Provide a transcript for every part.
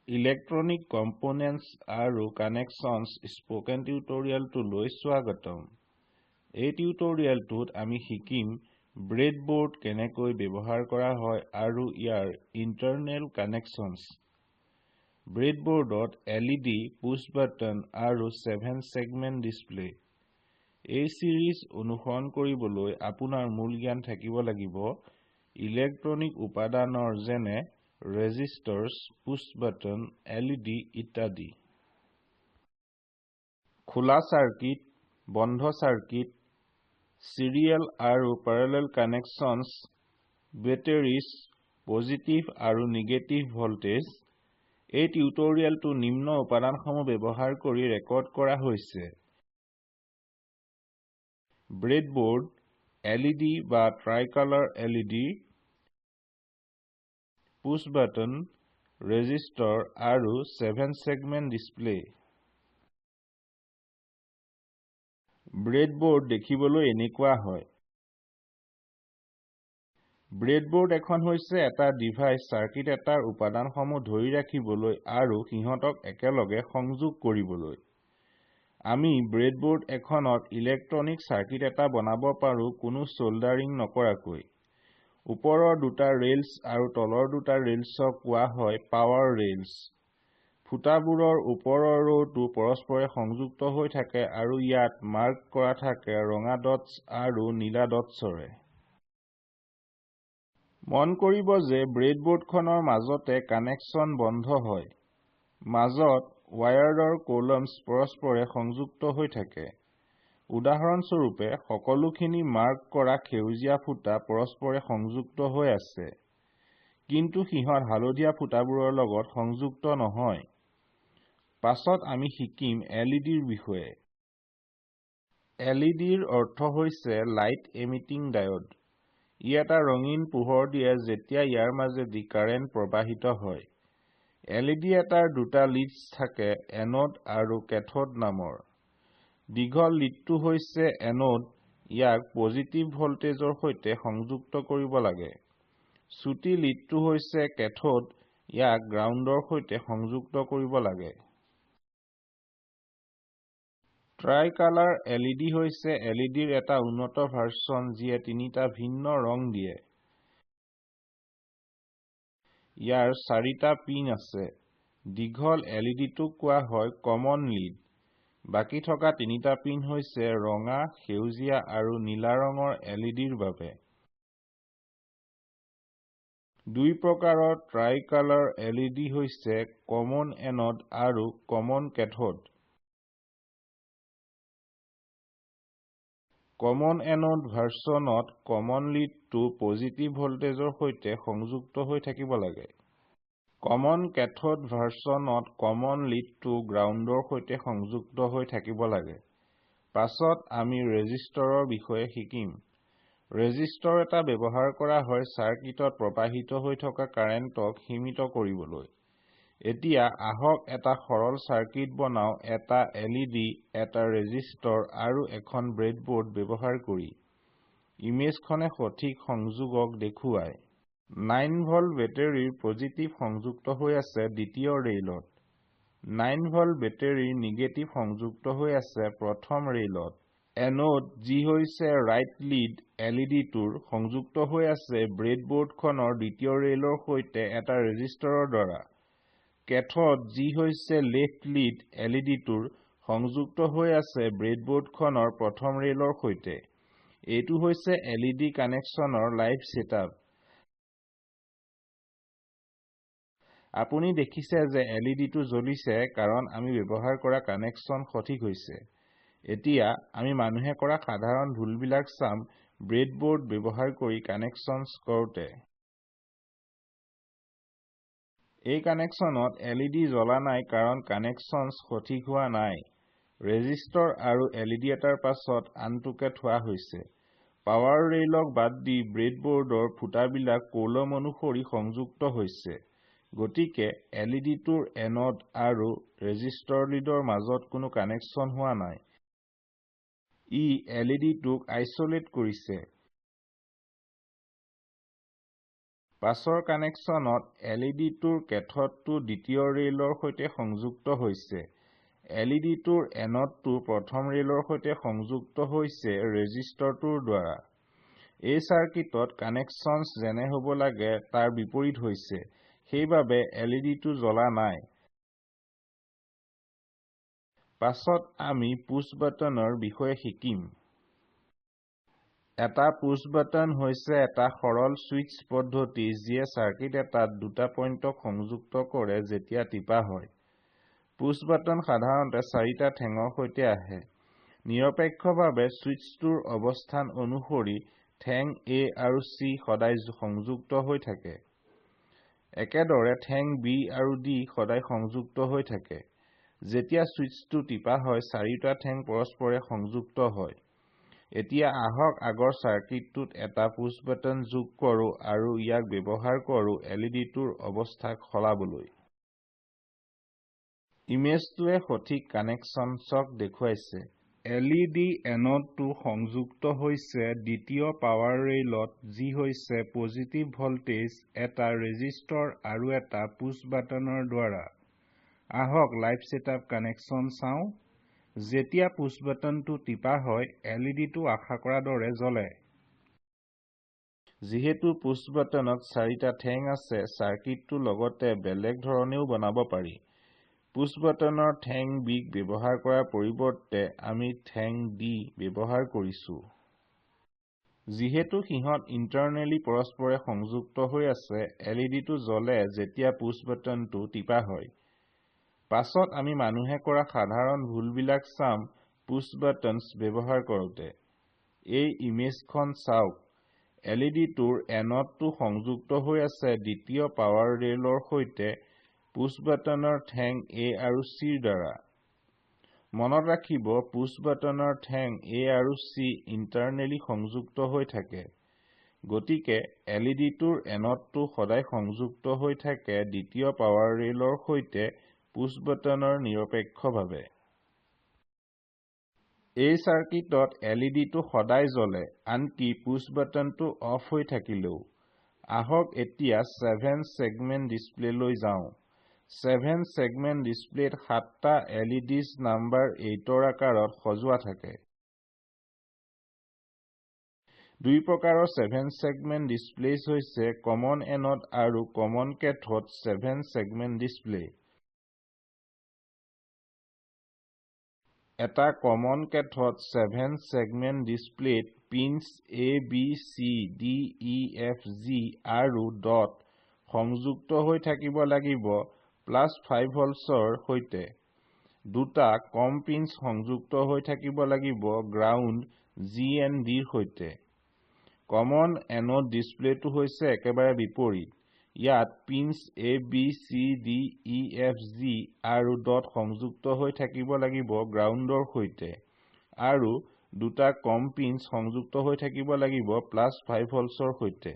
Electronic Components আৰু Connections Spoken Tutorial to লৈ স্বাগতম। এই টিউটোৰিয়েলটোত আমি শিকিম ব্ৰেডবোৰ্ড কেনেকৈ ব্যৱহাৰ কৰা হয় আৰু ইয়াৰ ইন্টাৰনেল কানেকচনছ। ব্ৰেডবোৰ্ডত LED, পুশ বাটন আৰু 7 সেগমেন্ট ডিসপ্লে। এই সিৰিজ অনুসৰণ কৰিবলৈ আপোনাৰ মূল জ্ঞান থাকিব লাগিব ইলেক্ট্ৰনিক উপাদানৰ যেনে resistors, push button, LED ইত্যাদি। খোলা সাৰ্কিট, বন্ধ সাৰ্কিট, সিৰিয়াল আৰু প্যাৰালাল কানেকশনস, ব্যাটাৰিজ, পজিটিভ আৰু নেগেটিভ ভোল্টেজ। এই টিউটোৰিয়েলটো নিম্ন উপাদানসমূহ ব্যৱহাৰ কৰি ৰেকৰ্ড কৰা হৈছে। ব্ৰেডবোৰ্ড, LED বা ট্ৰাইকালাৰ LED, পুশ বাটন, ৰেজিস্টৰ আৰু 7 সেগমেন্ট ডিসপ্লে। ব্ৰেডবোৰ্ড দেখিবলৈ এনেকুৱা হয়। ব্ৰেডবোৰ্ড এখন হৈছে এটা ডিভাইস সাৰ্কিট এটাৰ উপাদানসমূহ ধৰি ৰাখিবলৈ আৰু সিহঁতক একেলগে সংযোগ কৰিবলৈ। আমি ব্ৰেডবোৰ্ড এখনত ইলেক্ট্ৰনিক সাৰ্কিট এটা বনাব পাৰো কোনো সোল্ডাৰিং নকৰাকৈ। ওপৰৰ দুটা ৰেইলছ আৰু তলৰ দুটা ৰেইলছক কোৱা হয় পাৱাৰ ৰেইলছ। ফুটাবোৰৰ ওপৰৰ ৰটো পৰস্পৰে সংযুক্ত হৈ থাকে আৰু ইয়াত মাৰ্ক কৰা থাকে ৰঙা ডটছ আৰু নীলা ডটছৰে। মন কৰিব যে ব্ৰেডবোৰ্ডখনৰ মাজতে কানেকচন বন্ধ হয়। মাজত ৱায়াৰৰ কলমছ পৰস্পৰে সংযুক্ত হৈ থাকে। উদাহৰণস্বৰূপে সকলোখিনি মাৰ্ক কৰা সেউজীয়া ফুটা পৰস্পৰে সংযুক্ত হৈ আছে। কিন্তু সিহঁত হালধীয়া ফুটাবোৰৰ লগত সংযুক্ত নহয়। পাছত আমি শিকিম LEDৰ বিষয়ে। LEDৰ অৰ্থ হৈছে লাইট এমিটিং ডায়োড। ই এটা ৰঙীন পোহৰ দিয়ে যেতিয়া ইয়াৰ মাজেদি কাৰেণ্ট প্ৰবাহিত হয়। LED এটাৰ দুটা লিডছ থাকে এনোড আৰু কেথোড নামৰ। দীঘল লিডটো হৈছে এনোড, ইয়াক পজিটিভ ভোল্টেজৰ সৈতে সংযুক্ত কৰিব লাগে। চুটি লিডটো হৈছে কেথোড, ইয়াক গ্ৰাউণ্ডৰ সৈতে সংযুক্ত কৰিব লাগে। ট্ৰাইকালাৰ LED হৈছে LEDৰ এটা উন্নত ভাৰ্চন যিয়ে তিনিটা ভিন্ন ৰং দিয়ে। ইয়াৰ 4টা পিন আছে। দীঘল LEDটোক কোৱা হয় কমন লিড। বাকি থকা তিনিটা পিন হৈছে ৰঙা, সেউজীয়া আৰু নীলা ৰঙৰ LEDৰ বাবে। দুই প্ৰকাৰৰ ট্ৰাইকালাৰ LED হৈছে কমন এনোড আৰু কমন কেথোড। কমন এনোড ভাৰ্চনত কমন লিডটো পজিটিভ ভোল্টেজৰ সৈতে সংযুক্ত হৈ থাকিব লাগে। কমন কেথোড ভাৰ্চনত কমন লিডটো গ্ৰাউণ্ডৰ সৈতে সংযুক্ত হৈ থাকিব লাগে। পাছত আমি ৰেজিষ্টৰৰ বিষয়ে শিকিম। ৰেজিষ্টৰ এটা ব্যৱহাৰ কৰা হয় সাৰ্কিটত প্ৰবাহিত হৈ থকা কাৰেণ্টক সীমিত কৰিবলৈ। এতিয়া আহক এটা সৰল সাৰ্কিট বনাও এটা LED, এটা ৰেজিষ্টৰ আৰু এখন ব্ৰেডবোৰ্ড ব্যৱহাৰ কৰি। ইমেজখনে সঠিক সংযোগক দেখুৱায়। 9 ভোল্ট বেটাৰীৰ পজিটিভ সংযুক্ত হৈ আছে দ্বিতীয় ৰেইলত। 9 ভোল্ট বেটাৰীৰ নিগেটিভ সংযুক্ত হৈ আছে প্ৰথম ৰেইলত। এনোড যি হৈছে ৰাইট লিড LEDটোৰ সংযুক্ত হৈ আছে ব্ৰেডবোৰ্ডখনৰ দ্বিতীয় ৰেইলৰ সৈতে এটা ৰেজিষ্টৰৰ দ্বাৰা। কেথোড যি হৈছে লেফট লিড LEDটোৰ সংযুক্ত হৈ আছে ব্ৰেডবোৰ্ডখনৰ প্ৰথম ৰেইলৰ সৈতে। এইটো হৈছে LED কানেকচনৰ লাইভ সেটআপ। আপুনি দেখিছে যে LEDটো জ্বলিছে কাৰণ আমি ব্যৱহাৰ কৰা কানেকচন সঠিক হৈছে। এতিয়া আমি মানুহে কৰা সাধাৰণ ভুলবিলাক চাম ব্ৰেডবোৰ্ড ব্যৱহাৰ কৰি কানেকচনছ কৰোঁতে। এই কানেকচনত LED জ্বলা নাই কাৰণ কানেকচনছ সঠিক হোৱা নাই। ৰেজিষ্টৰ আৰু LED এটাৰ পাছত আনটোকে থোৱা হৈছে। পাৱাৰ ৰেইলক বাদ দি ব্ৰেডবোৰ্ডৰ ফুটাবিলাক কলম অনুসৰি সংযুক্ত হৈছে। গতিকে LEDটোৰ এনোড আৰু ৰেজিষ্টৰ লিডৰ মাজত কোনো কানেকচন হোৱা নাই। ই LEDটোক আইসোলেট কৰিছে। পাছৰ কানেকশ্যনত LED-টোৰ কেথডটো দ্বিতীয় ৰেলৰ সৈতে সংযুক্ত হৈছে। LED-টোৰ এনডটো প্ৰথম ৰেলৰ সৈতে সংযুক্ত হৈছে ৰেজিষ্টৰটোৰ দ্বাৰা। এই চাৰ্কিটত কানেকশ্যনছ যেনে হ'ব লাগে তাৰ বিপৰীত হৈছে, সেইবাবে LED-টো জ্বলা নাই। পাছত আমি পুছ বাটনৰ বিষয়ে শিকিম। এটা পুছ বাটন হৈছে এটা সৰল ছুইচ পদ্ধতি যিয়ে চাৰ্কিট এটাত দুটা পইণ্টক সংযুক্ত কৰে যেতিয়া টিপা হয়। পুছ বাটন সাধাৰণতে চাৰিটা ঠেঙৰ সৈতে আহে। নিৰপেক্ষভাৱে ছুইচটোৰ অৱস্থান অনুসৰি ঠেং A আৰু C সদায় সংযুক্ত হৈ থাকে। একেদৰে ঠেং B আৰু D সদায় সংযুক্ত হৈ থাকে। যেতিয়া ছুইচটো টিপা হয় চাৰিটা ঠেং পৰস্পৰে সংযুক্ত হয়। এতিয়া আহক আগৰ চাৰ্কিটটোত এটা পুছ বাটন যোগ কৰোঁ আৰু ইয়াক ব্যৱহাৰ কৰোঁ LED-টোৰ অৱস্থাক সলাবলৈ। ইমেজটোৱে সঠিক কানেকশ্যনছক দেখুৱাইছে। LED এনডটো সংযুক্ত হৈছে দ্বিতীয় পাৱাৰ ৰেইলত যি হৈছে পজিটিভ ভল্টেজ এটা ৰেজিষ্টৰ আৰু এটা পুছ বাটনৰ দ্বাৰা। আহক লাইভ ছেটআপ কানেকশ্যন চাওঁ। যেতিয়া পুছ বাটনটো টিপা হয় LED-টো আশা কৰাৰ দৰে জ্বলে। যিহেতু পুছ বাটনত চাৰিটা ঠেং আছে, চাৰ্কিটটো লগতে বেলেগ ধৰণেও বনাব পাৰি। পুছ বাটনৰ ঠেং বিক ব্যৱহাৰ কৰাৰ পৰিৱৰ্তে আমি ঠেং D ব্যৱহাৰ কৰিছো। যিহেতু সিহঁত ইণ্টাৰনেলি পৰস্পৰে সংযুক্ত হৈ আছে, LED-টো জ্বলে যেতিয়া পুছ বাটনটো টিপা হয়। পাছত আমি মানুহে কৰা সাধাৰণ ভুলবিলাক চাম পুছ বাটনছ ব্যৱহাৰ কৰোঁতে। এই ইমেজখন চাওক। LED-টোৰ এনডটো সংযুক্ত হৈ আছে দ্বিতীয় পাৱাৰ ৰেলৰ সৈতে পুছ বাটনৰ ঠেং A আৰু C দ্বাৰা। মনত ৰাখিব পুছ বাটনৰ ঠেং A আৰু C ইণ্টাৰনেলি সংযুক্ত হৈ থাকে। গতিকে LED-টোৰ এনডটো সদায় সংযুক্ত হৈ থাকে দ্বিতীয় পাৱাৰ ৰেলৰ সৈতে পুছ বাটনৰ নিৰপেক্ষভাৱে। এই চাৰ্কিটত LED-টো সদায় জ্বলে, আনকি পুছ বাটনটো অফ হৈ থাকিলেও। আহক এতিয়া 7 ছেগমেণ্ট ডিছপ্লেলৈ যাওঁ। 7 ছেগমেণ্ট ডিছপ্লেত 7টা LEDs নাম্বাৰ 8ৰ আকাৰত সজোৱা থাকে। দুই প্ৰকাৰৰ 7 ছেগমেণ্ট ডিছপ্লেজ হৈছে কমন এনড আৰু কমন কেথড 7 ছেগমেণ্ট ডিছপ্লে। এটা কমন কেথড 7 ছেগমেণ্ট ডিছপ্লেত pins A, B, C, D, E, F, G আৰু ডট সংযুক্ত হৈ থাকিব লাগিব +5 ভল্টছৰ সৈতে। দুটা কম পিনছ সংযুক্ত হৈ থাকিব লাগিব গ্ৰাউণ্ড G and D ৰ সৈতে। কমন এনড ডিছপ্লেটো হৈছে একেবাৰে বিপৰীত। ইয়াত pinches A, B, C, D, E, F, G আৰু ডট সংযুক্ত হৈ থাকিব লাগিব গ্ৰাউণ্ডৰ সৈতে আৰু দুটা কম পিনছ সংযুক্ত হৈ থাকিব লাগিব +5 ভল্টছৰ সৈতে।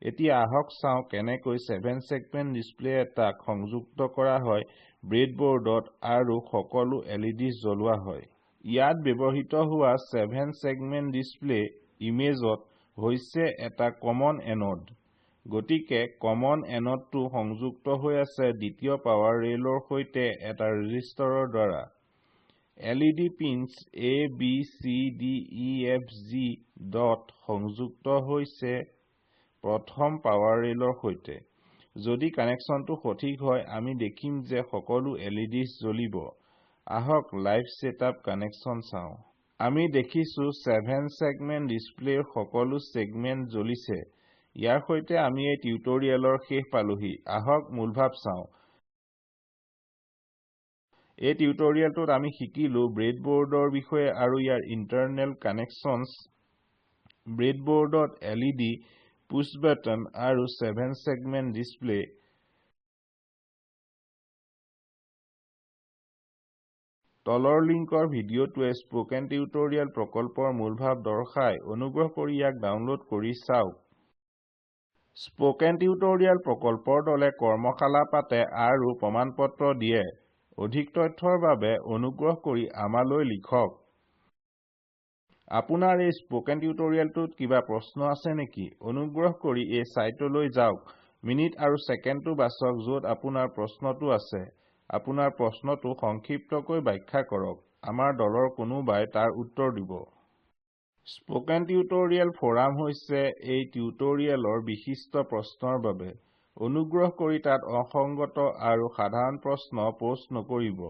এতিয়া আহক চাওঁ কেনেকৈ 7 ছেগমেণ্ট ডিছপ্লে এটাক সংযুক্ত কৰা হয় ব্ৰেডবৰ্ডত আৰু সকলো LEDs জ্বলোৱা হয়। ইয়াত ব্যৱহৃত হোৱা 7 ছেগমেণ্ট ডিছপ্লে ইমেজত হৈছে এটা কমন এনড। গতিকে কমন এনডটো সংযুক্ত হৈ আছে দ্বিতীয় পাৱাৰ ৰেলৰ সৈতে এটা ৰেজিষ্টৰৰ দ্বাৰা। LED pinches A, B, C, D, E, F, G dot সংযুক্ত হৈছে প্ৰথম পাৱাৰ ৰেলৰ সৈতে। যদি কানেকশ্যনটো সঠিক হয় আমি দেখিম যে সকলো LEDs জ্বলিব। আহক লাইভ ছেটআপ কানেকশ্যন চাওঁ। আমি দেখিছো 7 ছেগমেণ্ট ডিছপ্লেৰ সকলো ছেগমেণ্ট জ্বলিছে। ইয়াৰ সৈতে আমি এই টিউটৰিয়েলৰ শেষ পালোহি। আহক মূলভাৱ চাওঁ। এই টিউটৰিয়েলটোত আমি শিকিলো ব্ৰেডবৰ্ডৰ বিষয়ে আৰু ইয়াৰ ইণ্টাৰনেল কানেকশ্যনছ, ব্ৰেডবৰ্ডত LED, পুছ বাটন আৰু 7 ছেগমেণ্ট ডিছপ্লে। তলৰ লিংকৰ ভিডিঅ'টোৱে স্পোকেন টিউটৰিয়েল প্ৰকল্পৰ মূলভাৱ দৰ্শায়। অনুগ্ৰহ কৰি ইয়াক ডাউনলোড কৰি চাওক। স্পোকেন টিউটৰিয়েল প্ৰকল্পৰ দলে কৰ্মশালা পাতে আৰু প্ৰমাণপত্ৰ দিয়ে। অধিক তথ্যৰ বাবে অনুগ্ৰহ কৰি আমালৈ লিখক। আপোনাৰ এই স্পোকেন টিউটৰিয়েলটোত কিবা প্ৰশ্ন আছে নেকি? অনুগ্ৰহ কৰি এই সাইটলৈ যাওক, মিনিট আৰু ছেকেণ্ডটো বাছক য'ত আপোনাৰ প্ৰশ্নটো আছে। আপোনাৰ প্ৰশ্নটো সংক্ষিপ্তকৈ ব্যাখ্যা কৰক। আমাৰ দলৰ কোনোবাই তাৰ উত্তৰ দিব। স্পোকেন টিউটৰিয়েল ফৰাম হৈছে এই টিউটৰিয়েলৰ বিশিষ্ট প্ৰশ্নৰ বাবে। অনুগ্ৰহ কৰি তাত অসংগত আৰু সাধাৰণ প্ৰশ্ন পোষ্ট নকৰিব।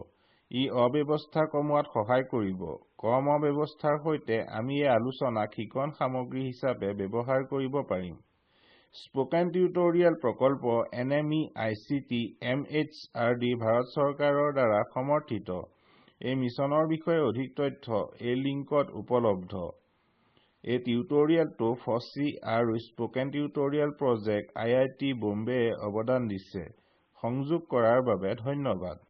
ই অব্যৱস্থা কমোৱাত সহায় কৰিব। কম অব্যৱস্থাৰ সৈতে আমি এই আলোচনাক শিকন সামগ্ৰী হিচাপে ব্যৱহাৰ কৰিব পাৰিম। স্পোকেন টিউটৰিয়েল প্ৰকল্প NMEICT MHRD ভাৰত চৰকাৰৰ দ্বাৰা সমৰ্থিত। এই মিছনৰ বিষয়ে অধিক তথ্য এই লিংকত উপলব্ধ। এই টিউটৰিয়েলটো ফচি আৰু স্পোকেন টিউটৰিয়েল প্ৰজেক্ট IIT বোম্বেয়ে অৱদান দিছে। সংযোগ কৰাৰ বাবে ধন্যবাদ।